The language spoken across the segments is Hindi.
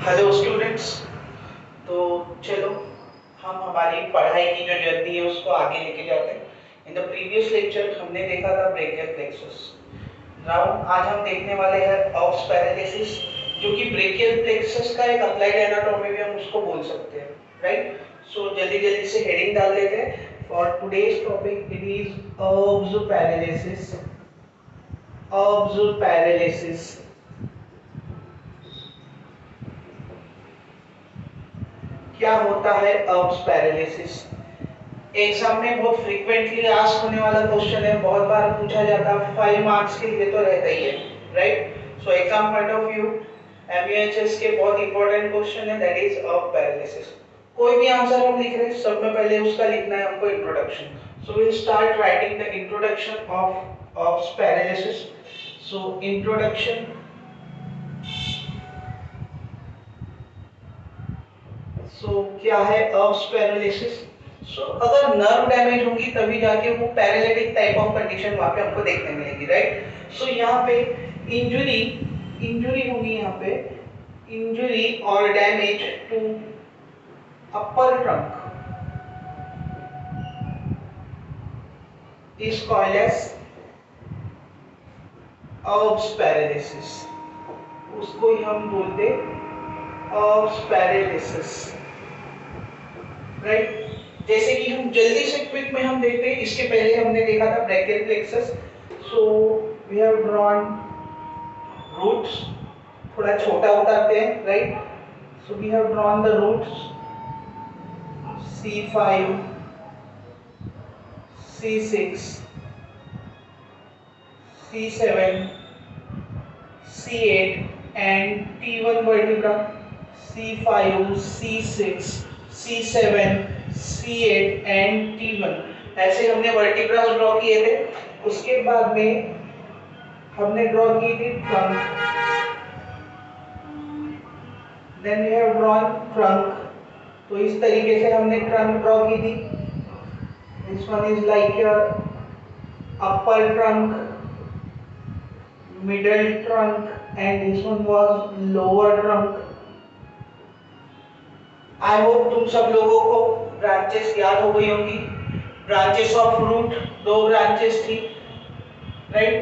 Hello students. तो चलो हम हमारी पढ़ाई की जो जर्नी है उसको आगे लेके जाते हैं। इन द प्रीवियस लेक्चर हमने देखा था ब्रेकियल प्लेक्सस। नाउ आज हम देखने वाले हैं ऑप्स पैरालिसिस, जो कि ब्रेकियल प्लेक्सस का एक अप्लाइड एनाटॉमी भी हम उसको बोल सकते हैं, राइट। सो जल्दी जल्दी से हेडिंग डाल देते हैं। For today's topic it is ops paralysis. Ops paralysis क्या होता है? अर्ब्स पैरालिसिस एग्जाम में बहुत फ्रीक्वेंटली आस्क होने वाला क्वेश्चन है, बहुत बार पूछा जाता है, 5 मार्क्स के लिए तो रहता ही है, right. So exam point of view MUHS के बहुत इंपॉर्टेंट क्वेश्चन है, दैट इज अर्ब पैरालिसिस। कोई भी आंसर हम लिख रहे हैं, सब में पहले उसका लिखना है हमको introduction. So we will start writing the introduction of Erb's paralysis. So introduction. क्या है अर्ब्स पैरालिसिस? अगर नर्व डैमेज होगी तभी जाके वो पैरालिटिक टाइप ऑफ कंडीशन वहां पे हमको देखने मिलेगी, राइट। यहाँ पे इंजुरी इंजुरी होगी, यहाँ पे इंजुरी और damage to upper trunk is called as Erb's paralysis. उसको ही हम बोलते अर्ब्स पैरालिसिस, राइट। जैसे कि हम जल्दी से क्विक में हम देखते हैं, इसके पहले हमने देखा था brachial plexus. So we have drawn roots, थोड़ा छोटा बताते हैं, right. So we have drawn the roots C5, C6, C7, C8 and T1 vertebra। C5, C6, C7, C8 and T1 ऐसे हमने वर्टिब्रास ड्रॉ किए थे। उसके बाद में हमने ड्रॉ की थी trunk, then we have drawn trunk. तो इस तरीके से हमने ट्रंक ड्रॉ की थी। This one is like upper trunk, middle trunk and this one was lower trunk. I hope तुम सब लोगों को ब्रांचेस याद हो गई होंगी। ब्रांचेस ऑफ रूट 2 ब्रांचेस थी, राइट।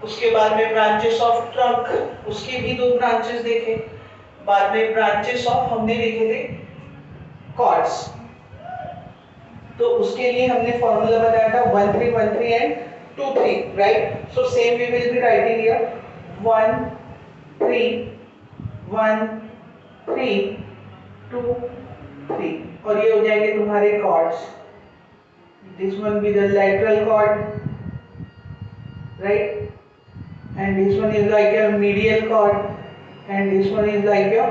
उसके बाद में ब्रांचेस ऑफ ट्रंक, उसके भी 2 ब्रांचेस देखे। बाद में ब्रांचेस ऑफ हमने देखे थे कॉर्ड्स। तो उसके लिए हमने फॉर्मूला बनाया था 1 3 1 3 and 2 3, right. So same we will be writing here 1 3 1 3 2 3 और ये हो जाएंगे तुम्हारे cords. This one be the lateral chord, right, and this one is like a medial chord and this one is like a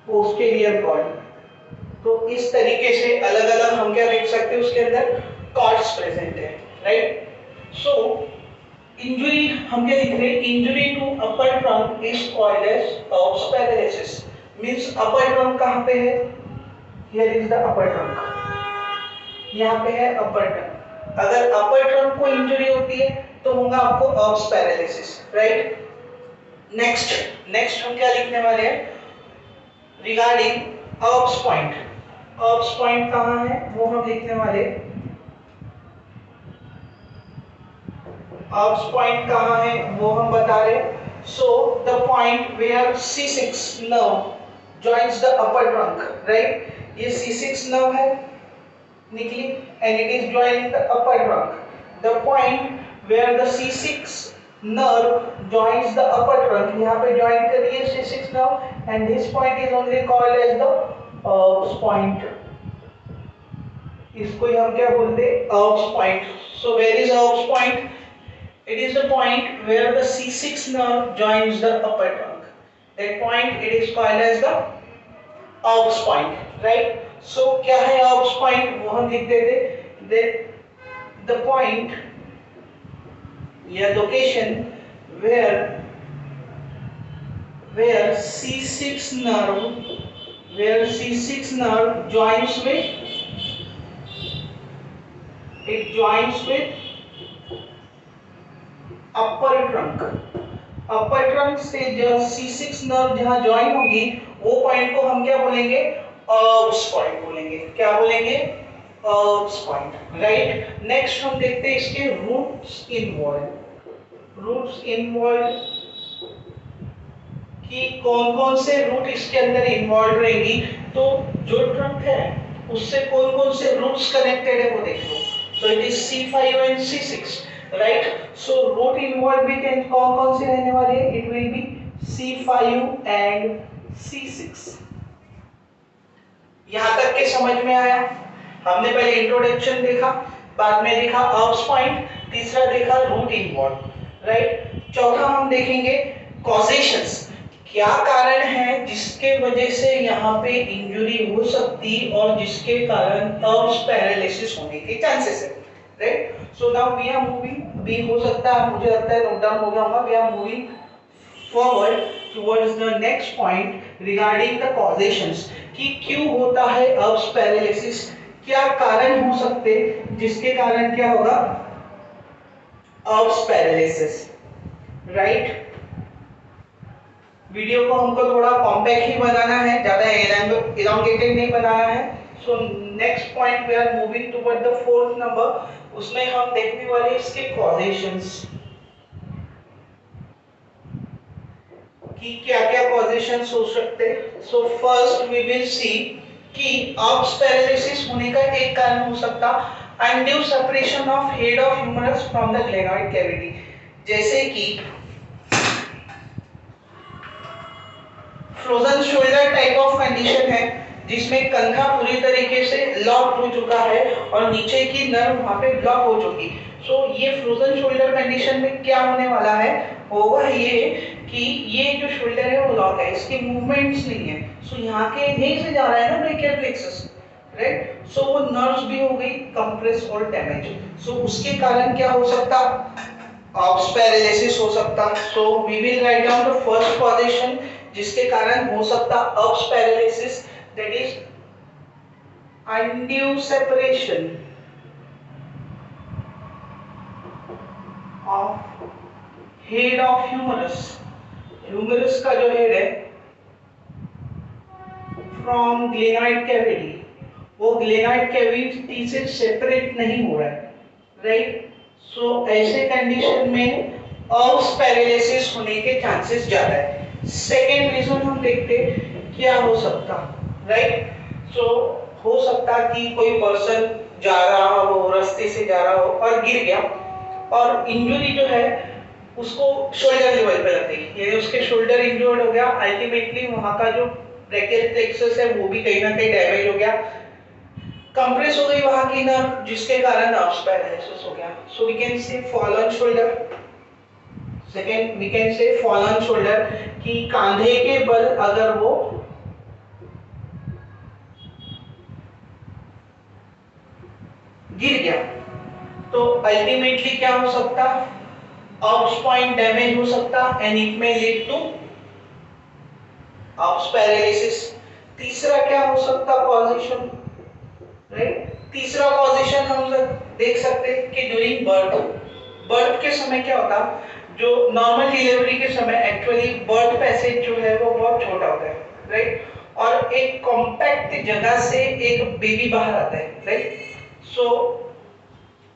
posterior chord। तो इस तरीके से अलग अलग हम क्या देख सकते हैं, उसके अंदर कॉर्ड्स प्रेजेंट है, राइट। सो इंजुरी हम क्या लिख रहे हैं, injury to upper trunk is called as Erb's paralysis. Means upper trunk कहां पे है? Here is the upper trunk, यहाँ पे है अपर ट्रंक। अगर अपर ट्रंक को इंजरी होती है तो होगा आपको अर्ब्स पैरालिसिस, राइट। नेक्स्ट हम क्या लिखने वाले हैं रिगार्डिंग अर्ब्स पॉइंट। अर्ब्स पॉइंट कहाँ है वो हम लिखने वाले। अर्ब्स पॉइंट कहाँ है वो हम बता रहे। So the point where C6 nerve joins the upper trunk, right। ये C6 nerve है निकली and it is joining the upper trunk। The point where the C6 nerve joins the upper trunk, यहाँ पे join कर रही है C6 nerve and this point is only called as the Erb's point। इसको ही हम क्या बोलते हैं, Erb's point। So where is Erb's point? It is the point where the C6 nerve joins the upper trunk। That point it is called as the Erb's point, right। So क्या है Erb's point वो हम लिख देते। The point या location where C6 nerve joins with upper trunk। Upper trunk से जो C6 नर्व जहां ज्वाइन होगी वो पॉइंट को हम क्या बोलेंगे, अर्ब्स पॉइंट बोलेंगे। क्या बोलेंगे, अर्ब्स पॉइंट, राइट। नेक्स्ट हम देखते हैं इसके रूट्स इन्वॉल्व। रूट्स इन्वॉल्व कि कौन कौन से रूट इसके अंदर इन्वॉल्व रहेंगी। तो जो ट्रंक है उससे कौन कौन से रूट्स कनेक्टेड है वो देख लो। So it is C5 and C6, right. So root involve भी कौन कौन से रहने वाले हैं, it will be C5 and C6। यहां तक के समझ में आया। हमने पहले इंट्रोडक्शन देखा, बाद में देखा अर्ब्स पॉइंट, तीसरा देखा रूट इन्वॉल्व, राइट। चौथा हम देखेंगे कॉजेशंस, क्या कारण है जिसके वजह से यहाँ पे इंजरी हो सकती और जिसके कारण अर्ब्स पैरालिसिस होने के चांसेस है, right. So now we are moving, भी हो सकता है, मुझे लगता है नोट डाउन हो गया होगा। We are moving forward towards the next point regarding the causations, कि क्यों होता है अर्ब्स पैरालिसिस, क्या कारण हो सकते जिसके कारण क्या होगा अर्ब्स पैरालिसिस, राइट। वीडियो को हमको थोड़ा कॉम्पैक्ट ही बनाना है, ज्यादा इलॉन्गेटेड नहीं बनाना है। So next point we are moving toward the fourth number, उसमें हम देखने वाले इसके कॉजेशंस, कि क्या क्या कॉजेशंस हो सकते हैं। So first we will see कि अर्ब्स पैरालिसिस होने का एक कारण हो सकता undue separation of head of humerus from the glenoid cavity, जैसे कि frozen shoulder type of condition है जिसमें कंधा पूरी तरीके से लॉक हो चुका है और नीचे की नर्व वहां पे ब्लॉक हो चुकी। सो ये फ्रोजन शोल्डर कंडीशन में क्या होने वाला है, होगा ये कि ये जो शोल्डर है वो लॉक है, इसकी मूवमेंट्स नहीं है। सो यहाँ के यहीं से जा रहा है ना ब्रेकियल प्लेक्सस, राइट। सो वो नर्व्स भी हो गई कंप्रेस और डैमेज। सो उसके कारण क्या हो सकता, अर्ब्स पैरालिसिस हो सकता। So we will write down the first causation जिसके कारण हो सकता Erb's paralysis, that is undue separation of head of humerus, humerus का जो हेड है फ्रॉम ग्लेनॉइड कैविटी, वो ग्लेनॉइड कैविटी से सेपरेट नहीं हो रहा है, राइट। सो ऐसे कंडीशन में अर्ब्स पैरालिसिस होने के चांसेस ज्यादा है। सेकेंड रीजन हम देखते क्या हो सकता, राइट। सो हो सकता कि कोई पर्सन जा रहा हो, रास्ते से जा रहा हो और गिर गया और इंजरी जो है उसको शोल्डर लेवल पे लग गई, यानी उसके शोल्डर इंजर्ड हो गया। अल्टीमेटली वहां का जो ब्रेकियल प्लेक्सस है वो भी कहीं ना कहीं डैमेज हो गया, कंप्रेस हो गई वहां की नर्व, जिसके कारण अर्ब्स पैरालिसिस हो गया। So we can say fall on shoulder. Second we can say fall on shoulder, कि कांधे के बल अगर वो गिर गया तो अल्टीमेटली क्या हो सकता, अर्ब्स पॉइंट डैमेज हो सकता and it may lead to Erb's paralysis. तीसरा क्या हो सकता कॉजेशन, राइट। तीसरा कॉजेशन हम देख सकते हैं कि ड्यूरिंग बर्थ के समय क्या होता, जो नॉर्मल डिलीवरी के समय एक्चुअली बर्थ पैसेज जो है वो बहुत छोटा होता है, राइट। और एक कॉम्पैक्ट जगह से एक बेबी बाहर आता है, राइट। सो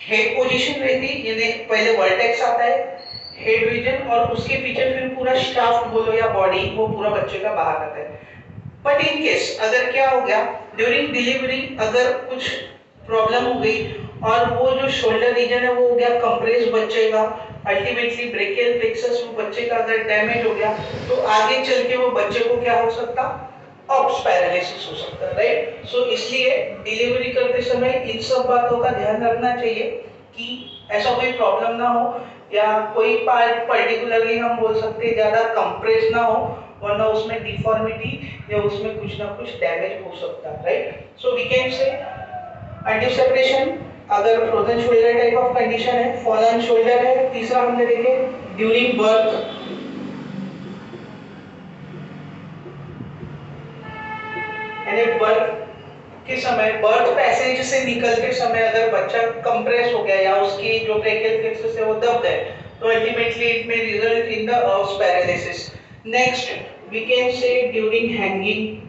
हेड पोजीशन रहती, यानी पहले वर्टेक्स आता है, हेड रीजन, और उसके पीछे फिर पूरा शाफ्ट बोलो या बॉडी, वो पूरा बच्चे का बाहर आता है। बट इन केस अगर क्या हो गया ड्यूरिंग डिलीवरी, अगर कुछ प्रॉब्लम हो गई और वो जो शोल्डर रीजन है वो हो गया कंप्रेस बच्चे का, अल्टीमेटली ब्रेकियल प्लेक्सस वो बच्चे का अगर डैमेज हो गया तो आगे चल के वो बच्चे को क्या हो सकता, अर्ब्स पैरालिसिस हो सकता है, राइट। सो इसलिए डिलीवरी करते समय इन सब बातों का ध्यान रखना चाहिए कि ऐसा कोई प्रॉब्लम ना हो या कोई पार्ट पर्टिकुलरली हम बोल सकते हैं ज्यादा कंप्रेस ना हो, वरना उसमें डिफॉर्मिटी या उसमें कुछ ना कुछ डैमेज हो सकता है, right. So we can say undue separation अगर frozen shoulder type of condition है, फॉलन शोल्डर है। तीसरा हमने देखे ड्यूरिंग बर्थ, यानी बर्थ के समय, बर्थ पैसेज से निकलते समय अगर बच्चा कंप्रेस हो गया या उसकी जो ब्रेकियल प्लेक्सस है वो दब गए So ultimately it may result in the Erb's paralysis. Next, we can say during hanging.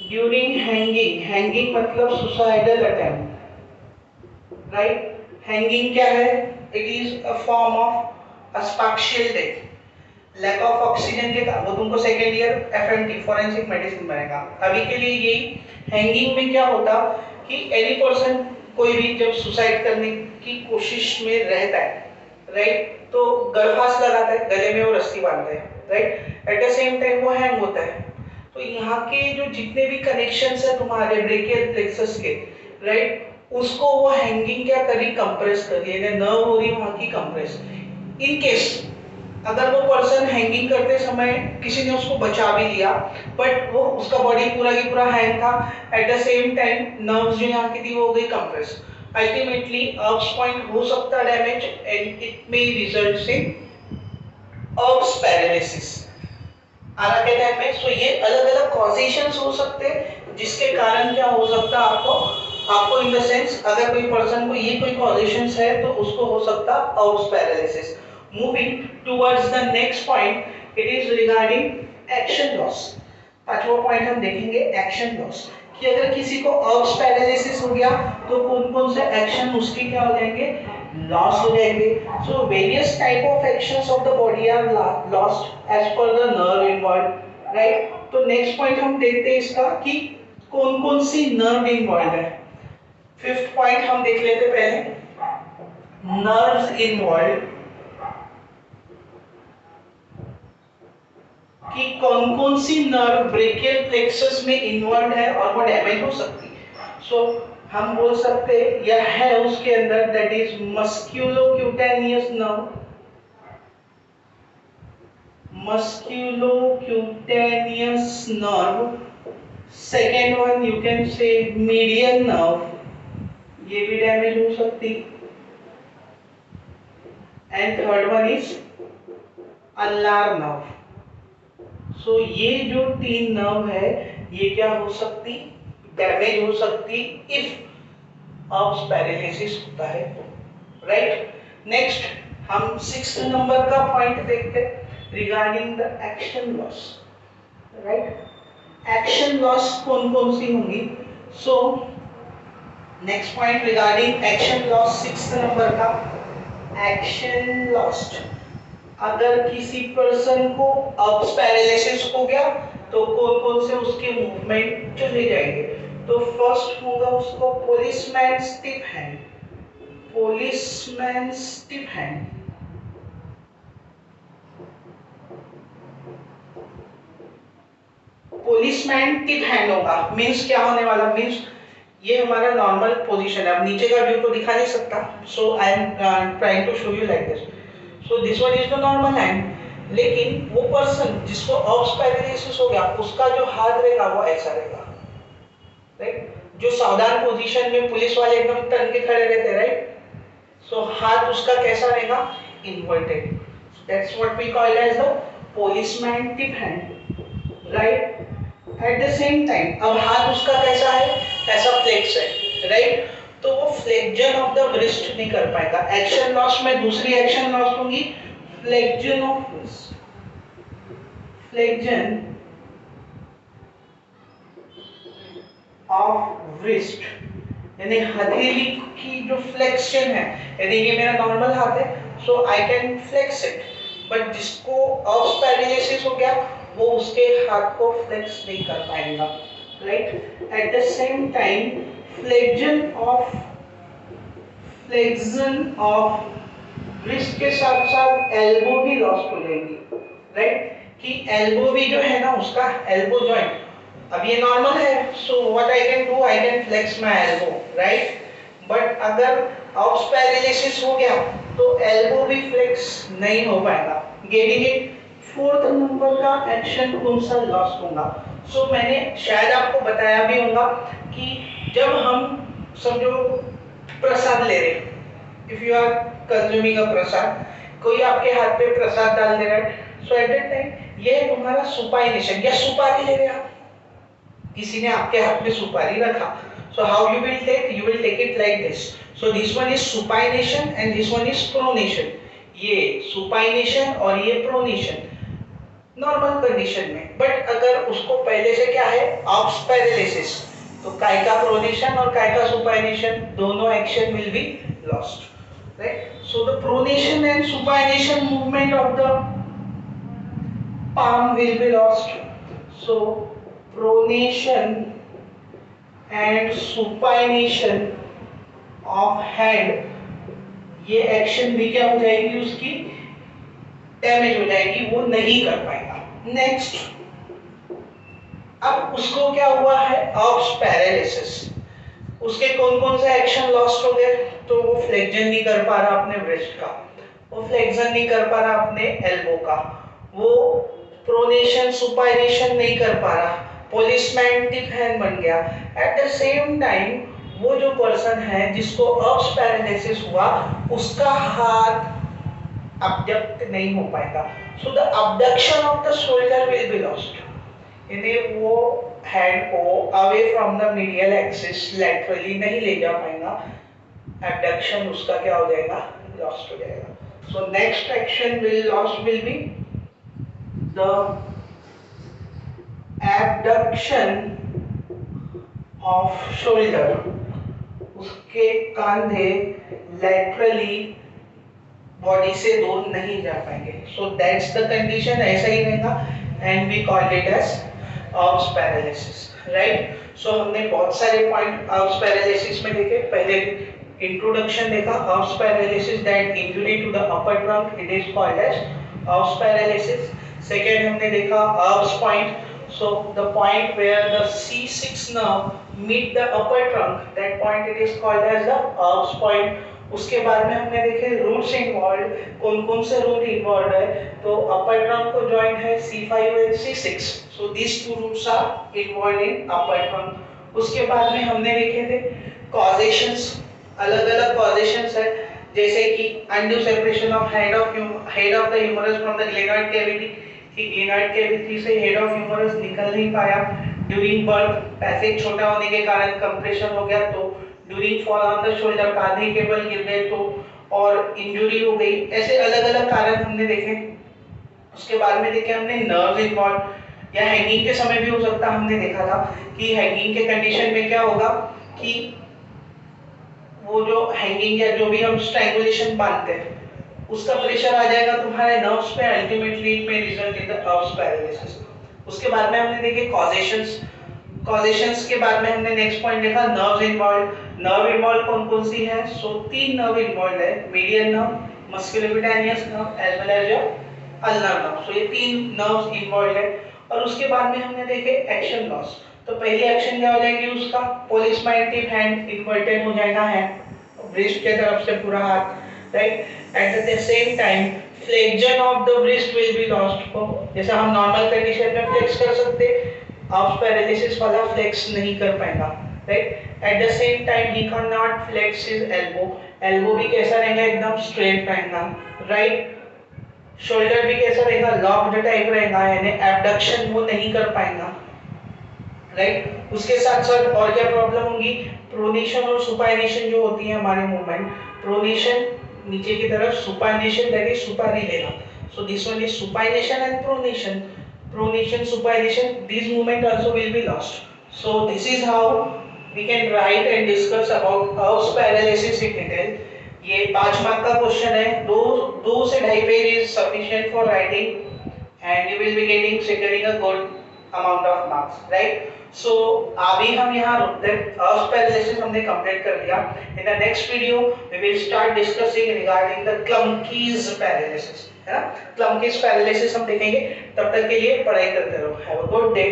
During hanging, hanging मतलब suicidal attempt, right? Hanging क्या है? It is a form of asphyxial death. Lack of oxygen के वो तुमको second year FMT forensic medicine बनेगा। अभी के लिए यही हैंगिंग में क्या होता कि एनी पर्सन कोई भी जब सुसाइड करने की कोशिश में रहता है, राइट, तो गलफास लगाता है, गले में वो रस्सी बांधता है, right, at the same time वो हैंग होता है। तो यहाँ के जो जितने भी कनेक्शंस है तुम्हारे ब्रेकियल प्लेक्सस के, राइट, उसको वो हैंगिंग क्या करी, कंप्रेस कर रही है, नर्व हो रही है वहाँ की कंप्रेस। इन केस अगर वो पर्सन हैंगिंग करते समय किसी ने उसको बचा भी लिया, बट वो उसका बॉडी पूरा की पूरा हैंग था, eight the same time nerves जो यहाँ की थी वो हो गई कंप्रेस, अल्टीमेटली Erb's पॉइंट हो सकता damage and it may result in Erb's paralysis. आगे के टाइम में सो ये अलग अलग कॉजेशंस हो सकते हैं जिसके कारण क्या हो सकता है आपको इन द सेंस अगर कोई पर्सन को ये कोई कॉजेशंस है तो उसको हो सकता Erb's paralysis. Moving towards the next point, it is regarding action loss. पांचवा पॉइंट हम देखेंगे एक्शन लॉस, कि अगर किसी को Erb's पैरालिसिस हो गया तो कौन कौन से एक्शन उसके क्या हो जाएंगे, लॉस हो जाएंगे। So various type of actions of the body are lost as per the nerve involved, right? तो next point हम देखते हैं इसका कि कौन कौन सी नर्व इन्वॉल्व है। फिफ्थ पॉइंट हम देख लेते पहले, नर्व्स इन्वॉल्व, कि कौन कौन सी नर्व ब्रेकियल प्लेक्सस में इन्वॉल्व है और वो डैमेज हो सकती है। सो हम बोल सकते हैं यह है उसके अंदर, that is musculocutaneous nerve, musculocutaneous nerve. Second one you can say median nerve, ये भी डैमेज हो सकती। And third one is ulnar nerve. So ये जो तीन नर्व है ये क्या हो सकती, डैमेज हो सकती इफ Erb's पैरालिसिस होता है, राइट। नेक्स्ट हम सिक्स्थ नंबर का पॉइंट देखते हैं regarding the action loss, right. Action loss कौन कौन सी होंगी। सो next point regarding action loss, sixth number का एक्शन लॉस्ट। अगर किसी पर्सन को Erb's पैरालिसिस हो गया तो कौन कौन से उसके मूवमेंट चले जाएंगे। तो फर्स्ट होगा उसको policeman stiff hand, policeman stiff hand. Policeman stiff hand होगा, मींस क्या होने वाला, मींस ये हमारा नॉर्मल पोजीशन है। अब नीचे का व्यू तो दिखा नहीं सकता, so I am trying to show you like this. So this one is the normal hand, लेकिन वो पर्सन जिसको Erb's पैरालिसिस हो गया उसका जो हाथ रहेगा वो ऐसा रहेगा, राइट। जो सावधान पोजीशन में पुलिस वाले एकदम टन के खड़े रहते हैं, राइट, सो हाथ उसका कैसा रहेगा, inverted. That's what we call as the policeman tip hand, right? At the same time अब हाथ उसका कैसा है, ऐसा फ्लेक्स है, राइट, तो वो फ्लेक्जन ऑफ द रिस्ट नहीं कर पाएगा। एक्शन लॉस में दूसरी एक्शन लॉस होगी flexion of wrist, flexion of wrist, यानी हथेली की जो फ्लेक्शन है, यदि ये मेरा नॉर्मल हाथ है so I can flex it, but जिसको Erb's पैरालिसिस हो गया वो उसके हाथ को फ्लेक्स नहीं कर पाएगा, right. At the same time flexion of wrist के साथ साथ एल्बो भी लॉस्ट हो जाएगी, राइट, कि एल्बो भी जो है ना उसका एल्बो जॉइंट, अब ये नॉर्मल है, so what I can do, I can flex my elbow, right, but अगर Erb's पैरालिसिस हो गया तो एल्बो भी फ्लेक्स नहीं हो पाएगा। Getting it. फोर्थ नंबर का एक्शन कौन सा लॉस्ट होगा। सो मैंने शायद आपको बताया भी होगा कि जब हम समझो प्रसाद ले रहे, if you are consuming a prasad, कोई आपके हाथ पे प्रसाद डाल दे रहा है, सो एट दैट टाइम ये तुम्हारा सुपाइनेशन या सुपारी ले रहे आप, किसी ने आपके हाथ में सुपारी रखा, so how you will take it like this, so this one is supination and this one is pronation। ये सुपाइनेशन और ये प्रोनेशन नॉर्मल कंडीशन में, बट अगर उसको पहले से क्या है ऑप्स पैरालिसिस, तो काय का प्रोनेशन और काय का सुपाइनेशन दोनों action will be lost, right. So the pronation and supination movement of the palm will be lost. So pronation and supination of hand ये एक्शन भी क्या हो जाएगी, उसकी डैमेज हो जाएगी, वो नहीं कर पाएगा। नेक्स्ट, अब उसको क्या हुआ है ऑप्स पैरालिसिस, उसके कौन कौन से एक्शन लॉस्ट हो गए, तो वो फ्लेक्जन नहीं कर पा रहा अपने ब्रेस्ट का, वो फ्लेक्जन नहीं कर पा रहा अपने एल्बो का, वो प्रोनेशन सुपाइनेशन नहीं कर पा रहा, पोलिसमैन टिप हैंड बन गया। एट द सेम टाइम वो जो पर्सन है जिसको ऑप्स पैरालिसिस हुआ उसका हाथ अब्डक्ट नहीं हो पाएगा, so the abduction of the shoulder will be lost, यानी वो हैंड को away from the medial axis laterally नहीं ले जा पाएगा, एब्डक्शन उसका क्या हो जाएगा लॉस्ट हो जाएगा। So next action will lost will be the abduction off shoulder, उसके कंधे लैटरली बॉडी से दूर नहीं जा पाएंगे, सो दैट्स द कंडीशन, ऐसा ही रहेगा and we call it as Erb's paralysis, right. So हमने बहुत सारे पॉइंट ऑप्स पैरालिसिस में देखे, पहले इंट्रोडक्शन देखा Erb's paralysis that injury to the upper trunk, it is called as Erb's paralysis. Second हमने देखा Erb's point, so the point where the C6 nerve meet the upper trunk, that point it is called as the ops point। उसके बाद में हमने देखे रूट्स इन्वॉल्व, कौन कौन से रूट इन्वॉल्व है, तो अपर ट्रंक को जॉइंट है C5 and C6, so these two roots are involved in upper trunk। उसके बाद में हमने देखे थे causations, अलग अलग causations है, जैसे कि undue separation of head of the humerus from the glenoid cavity, कि ग्लेनॉइड कैविटी से हेड ऑफ ह्यूमरस निकल नहीं पाया, ड्यूरिंग बर्थ पैसेज छोटा होने के कारण कंप्रेशन हो गया, तो during fall on the shoulder कांधे के बल गिर गए तो और इंजरी हो गई, ऐसे अलग अलग कारण हमने देखे। उसके बाद में देखे हमने नर्व्स इन्वॉल्व, या हैंगिंग के समय भी हो सकता, हमने देखा था कि हैंगिंग के कंडीशन में क्या होगा कि वो जो हैंगिंग या जो भी हम स्ट्रैंगुलेशन बांधते हैं उसका प्रेशर आ जाएगा तुम्हारे नर्व्स पे, ultimately it may result in the ops paralysis. उसके बाद में हमने देखे कॉजेशंस के बाद में हमने नेक्स्ट पॉइंट देखा नर्व्स इन्वॉल्व। नर्व इन्वॉल्व कौन कौन सी है, सो 3 नर्व इन्वॉल्व है, median nerve, musculocutaneous nerve as well as ulnar nerve, so ये 3 नर्व्स इन्वॉल्व है। और उसके बाद में हमने देखे एक्शन लॉस, तो पहली एक्शन क्या हो जाएगी उसका, पोलिसमैन टिप हैंड इन्वर्टेड हो जाएगा है ब्रेस्ट के तरफ से पूरा हाथ, right. At the same time flexion of the breast will be lost, जैसा हम नॉर्मल कंडीशन में फ्लेक्स कर सकते, ऑप्स पैरालिसिस वाला फ्लेक्स नहीं कर पाएगा, right. At the same time he can not flex his elbow, elbow भी कैसा रहेगा एकदम स्ट्रेट रहेगा, राइट। शोल्डर भी कैसा रहेगा लॉक्ड टाइप रहेगा, यानी एब्डक्शन वो नहीं कर पाएगा, राइट। उसके साथ साथ और क्या प्रॉब्लम होगी, प्रोनेशन और सुपाइनेशन जो होती है हमारे मूवमेंट, प्रोनेशन नीचे की तरफ, सुपाइनेशन दैट इज सुपारी लेना, so this one is supination and pronation supination, this movement also will be lost. So this is how we can write and discuss about Erb's paralysis in detail. ये 5 मार्क का क्वेश्चन है, 2 से 2.5 page is sufficient for writing and you will be getting securing a good amount of marks, right? So अभी हम यहाँ रुकते हैं, ऑप्स पैरालिसिस हमने कंप्लीट कर दिया। In the next video we will start discussing regarding the Klumpke's paralysis, है ना। Klumpke's paralysis हम देखेंगे, तब तक के लिए पढ़ाई करते रहो। Have a good day.